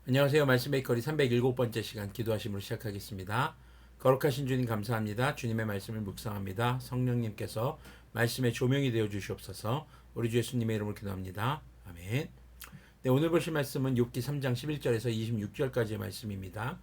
안녕하세요. 말씀의 거리 307번째 시간 기도하심으로 시작하겠습니다. 거룩하신 주님 감사합니다. 주님의 말씀을 묵상합니다. 성령님께서 말씀의 조명이 되어 주시옵소서. 우리 주 예수님의 이름으로 기도합니다. 아멘. 네, 오늘 보실 말씀은 욥기 3장 11절에서 26절까지의 말씀입니다.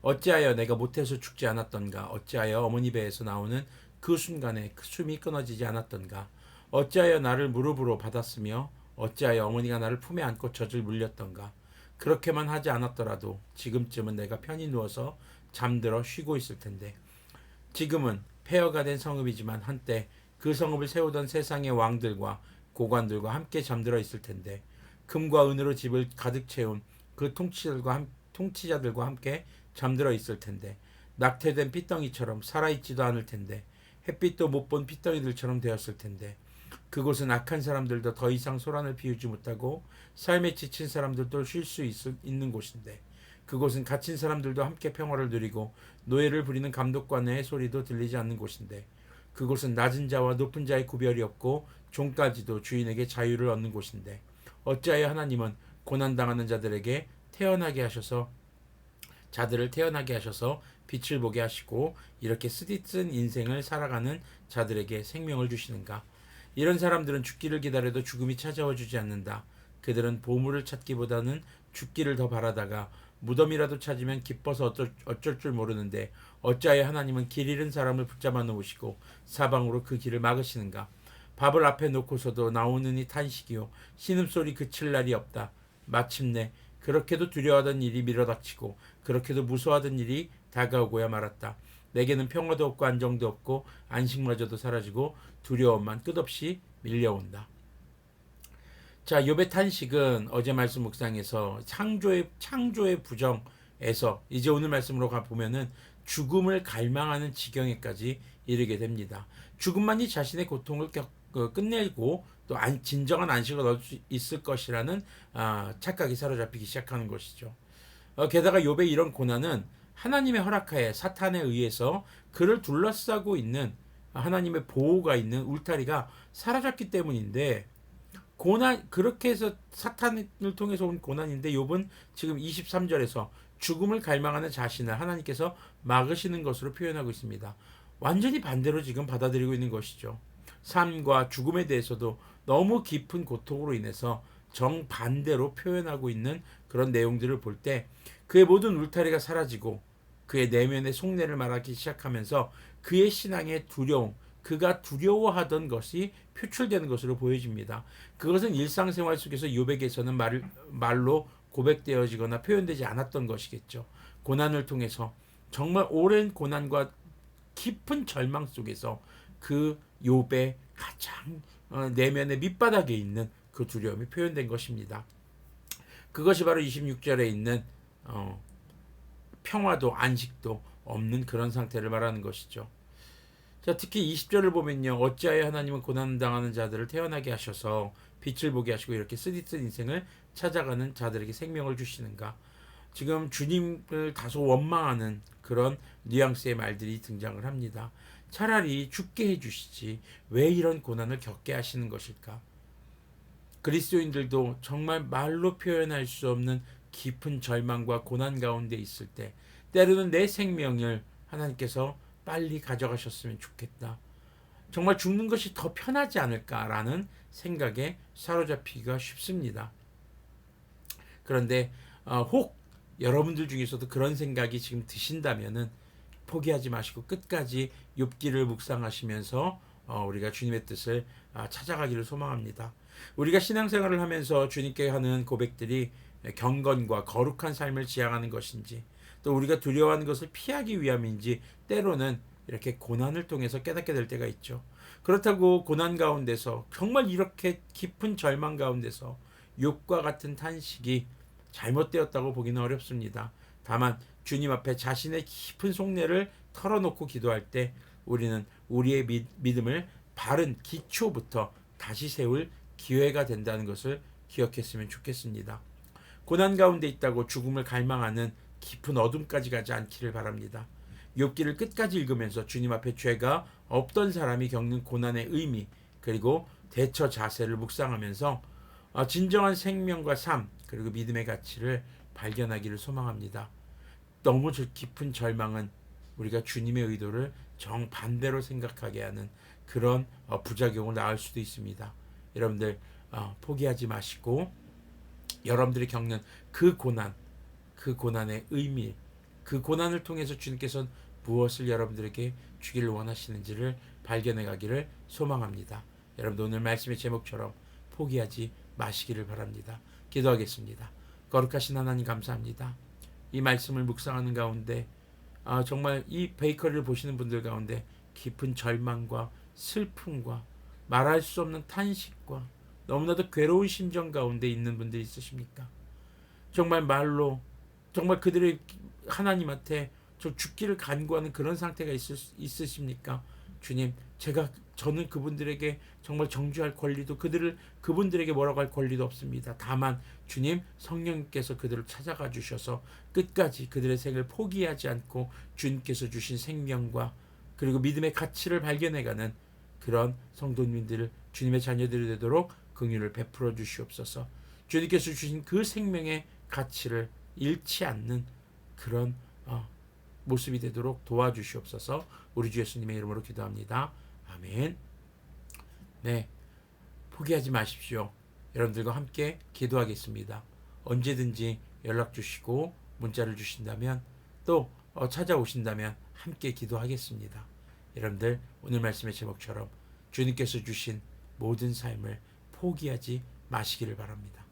어찌하여 내가 못해서 죽지 않았던가? 어찌하여 어머니 배에서 나오는 그 순간에 그 숨이 끊어지지 않았던가? 어찌하여 나를 무릎으로 받았으며 어찌하여 어머니가 나를 품에 안고 젖을 물렸던가? 그렇게만 하지 않았더라도 지금쯤은 내가 편히 누워서 잠들어 쉬고 있을 텐데, 지금은 폐허가 된 성읍이지만 한때 그 성읍을 세우던 세상의 왕들과 고관들과 함께 잠들어 있을 텐데, 금과 은으로 집을 가득 채운 그 통치자들과 함께 잠들어 있을 텐데, 낙태된 핏덩이처럼 살아있지도 않을 텐데, 햇빛도 못 본 핏덩이들처럼 되었을 텐데, 그곳은 악한 사람들도 더 이상 소란을 피우지 못하고 삶에 지친 사람들도 쉴 수 있는 곳인데, 그곳은 갇힌 사람들도 함께 평화를 누리고 노예를 부리는 감독관의 소리도 들리지 않는 곳인데, 그곳은 낮은 자와 높은 자의 구별이 없고 종까지도 주인에게 자유를 얻는 곳인데, 어찌하여 하나님은 고난당하는 자들을 태어나게 하셔서 빛을 보게 하시고 이렇게 쓰디쓴 인생을 살아가는 자들에게 생명을 주시는가? 이런 사람들은 죽기를 기다려도 죽음이 찾아와 주지 않는다. 그들은 보물을 찾기보다는 죽기를 더 바라다가 무덤이라도 찾으면 기뻐서 어쩔 줄 모르는데, 어찌하여 하나님은 길 잃은 사람을 붙잡아 놓으시고 사방으로 그 길을 막으시는가? 밥을 앞에 놓고서도 나오느니 탄식이요, 신음소리 그칠 날이 없다. 마침내 그렇게도 두려워하던 일이 밀어닥치고 그렇게도 무서워하던 일이 다가오고야 말았다. 내게는 평화도 없고 안정도 없고 안식마저도 사라지고 두려움만 끝없이 밀려온다. 자, 욥의 탄식은 어제 말씀 묵상에서 창조의 부정에서 이제 오늘 말씀으로 가 보면은 죽음을 갈망하는 지경에까지 이르게 됩니다. 죽음만이 자신의 고통을 끝내고 또 진정한 안식을 얻을 수 있을 것이라는 착각이 사로잡히기 시작하는 것이죠. 게다가 욥의 이런 고난은 하나님의 허락하에 사탄에 의해서 그를 둘러싸고 있는 하나님의 보호가 있는 울타리가 사라졌기 때문인데, 고난, 그렇게 해서 사탄을 통해서 온 고난인데, 욥은 지금 23절에서 죽음을 갈망하는 자신을 하나님께서 막으시는 것으로 표현하고 있습니다. 완전히 반대로 지금 받아들이고 있는 것이죠. 삶과 죽음에 대해서도 너무 깊은 고통으로 인해서 정반대로 표현하고 있는 그런 내용들을 볼 때, 그의 모든 울타리가 사라지고 그의 내면의 속내를 말하기 시작하면서 그의 신앙의 두려움, 그가 두려워하던 것이 표출되는 것으로 보여집니다. 그것은 일상생활 속에서 욥에게서는 말로 고백되어지거나 표현되지 않았던 것이겠죠. 고난을 통해서 정말 오랜 고난과 깊은 절망 속에서 그 욥의 가장 내면의 밑바닥에 있는 그 두려움이 표현된 것입니다. 그것이 바로 26절에 있는 평화도 안식도 없는 그런 상태를 말하는 것이죠. 자, 특히 20절을 보면요, 어찌하여 하나님은 고난당하는 자들을 태어나게 하셔서 빛을 보게 하시고 이렇게 쓰디쓴 인생을 찾아가는 자들에게 생명을 주시는가? 지금 주님을 다소 원망하는 그런 뉘앙스의 말들이 등장을 합니다. 차라리 죽게 해주시지 왜 이런 고난을 겪게 하시는 것일까? 그리스도인들도 정말 말로 표현할 수 없는 깊은 절망과 고난 가운데 있을 때, 때로는 내 생명을 하나님께서 빨리 가져가셨으면 좋겠다, 정말 죽는 것이 더 편하지 않을까라는 생각에 사로잡히기가 쉽습니다. 그런데 혹 여러분들 중에서도 그런 생각이 지금 드신다면은 포기하지 마시고 끝까지 욥기를 묵상하시면서 우리가 주님의 뜻을 찾아가기를 소망합니다. 우리가 신앙생활을 하면서 주님께 하는 고백들이 경건과 거룩한 삶을 지향하는 것인지, 또 우리가 두려워하는 것을 피하기 위함인지 때로는 이렇게 고난을 통해서 깨닫게 될 때가 있죠. 그렇다고 고난 가운데서 정말 이렇게 깊은 절망 가운데서 욥과 같은 탄식이 잘못되었다고 보기는 어렵습니다. 다만 주님 앞에 자신의 깊은 속내를 털어놓고 기도할 때 우리는 우리의 믿음을 바른 기초부터 다시 세울 기회가 된다는 것을 기억했으면 좋겠습니다. 고난 가운데 있다고 죽음을 갈망하는 깊은 어둠까지 가지 않기를 바랍니다. 욥기를 끝까지 읽으면서 주님 앞에 죄가 없던 사람이 겪는 고난의 의미, 그리고 대처 자세를 묵상하면서 진정한 생명과 삶, 그리고 믿음의 가치를 발견하기를 소망합니다. 너무 깊은 절망은 우리가 주님의 의도를 정반대로 생각하게 하는 그런 부작용을 낳을 수도 있습니다. 여러분들 포기하지 마시고 여러분들이 겪는 그 고난, 그 고난의 의미, 그 고난을 통해서 주님께서는 무엇을 여러분들에게 주기를 원하시는지를 발견해 가기를 소망합니다. 여러분 오늘 말씀의 제목처럼 포기하지 마시기를 바랍니다. 기도하겠습니다. 거룩하신 하나님 감사합니다. 이 말씀을 묵상하는 가운데 정말 이 베이커리를 보시는 분들 가운데 깊은 절망과 슬픔과 말할 수 없는 탄식과 너무나도 괴로운 심정 가운데 있는 분들이 있으십니까? 정말 말로 정말 그들의 하나님한테 저 죽기를 간구하는 그런 상태가 있으십니까? 주님, 저는 그분들에게 정말 정죄할 권리도 그분들에게 뭐라고 할 권리도 없습니다. 다만 주님 성령님께서 그들을 찾아가 주셔서 끝까지 그들의 생을 포기하지 않고 주님께서 주신 생명과 그리고 믿음의 가치를 발견해가는 그런 성도님들 주님의 자녀들이 되도록 긍휼을 베풀어 주시옵소서. 주님께서 주신 그 생명의 가치를 잃지 않는 그런 모습이 되도록 도와주시옵소서. 우리 주 예수님의 이름으로 기도합니다. 아멘. 네, 포기하지 마십시오. 여러분들과 함께 기도하겠습니다. 언제든지 연락 주시고 문자를 주신다면 또 찾아오신다면 함께 기도하겠습니다. 여러분들 오늘 말씀의 제목처럼 주님께서 주신 모든 삶을 포기하지 마시기를 바랍니다.